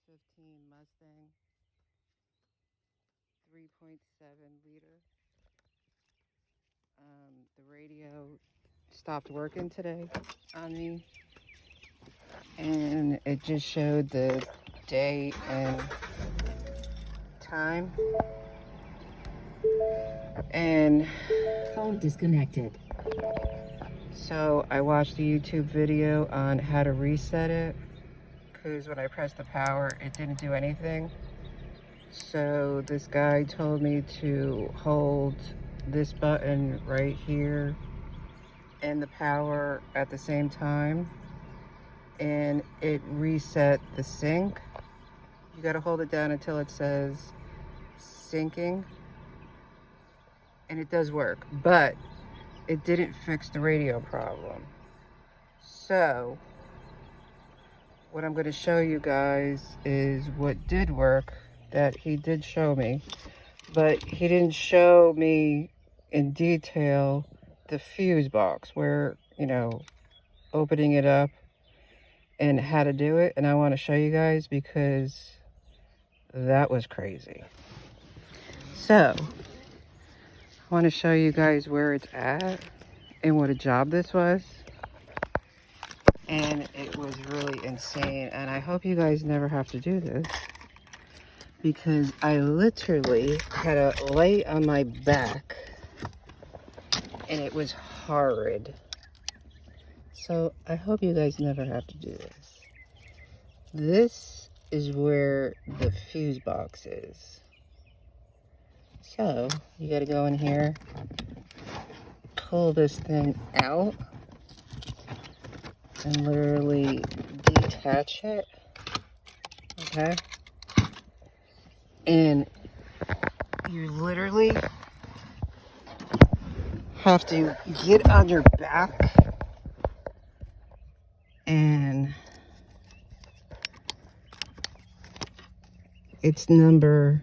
2015 Mustang 3.7 liter. The radio stopped working today on me, and it just showed the day and time, and phone disconnected. So I watched a YouTube video on how to reset it, because when I pressed the power it didn't do anything. So this guy told me to hold this button right here and the power at the same time, and it reset the sync. You got to hold it down until it says syncing, and it does work, but it didn't fix the radio problem. So what I'm going to show you guys is what did work, that he did show me, but he didn't show me in detail the fuse box, where, you know, opening it up and how to do it. And I want to show you guys because that was crazy. So I want to show you guys where it's at and what a job this was. And it was really insane, and I hope you guys never have to do this, because I literally had to lay on my back and it was horrid. So I hope you guys never have to do this. This is where the fuse box is. So you got to go in here, pull this thing out, and literally detach it, okay? And you literally have to get on your back and it's number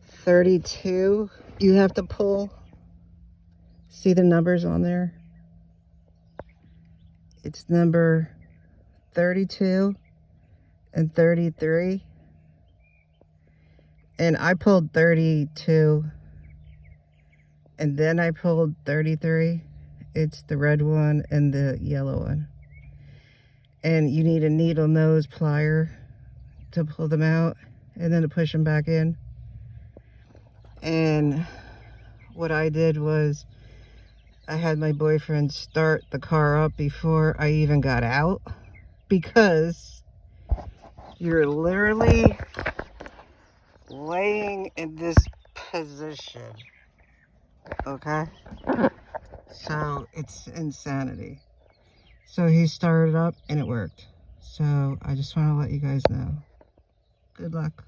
32 you have to pull. See the numbers on there? It's number 32 and 33. And I pulled 32 and then I pulled 33. It's the red one and the yellow one. And you need a needle nose plier to pull them out and then to push them back in. And what I did was I had my boyfriend start the car up before I even got out, because you're literally laying in this position, okay? So it's insanity. So he started up and it worked. So I just want to let you guys know. Good luck.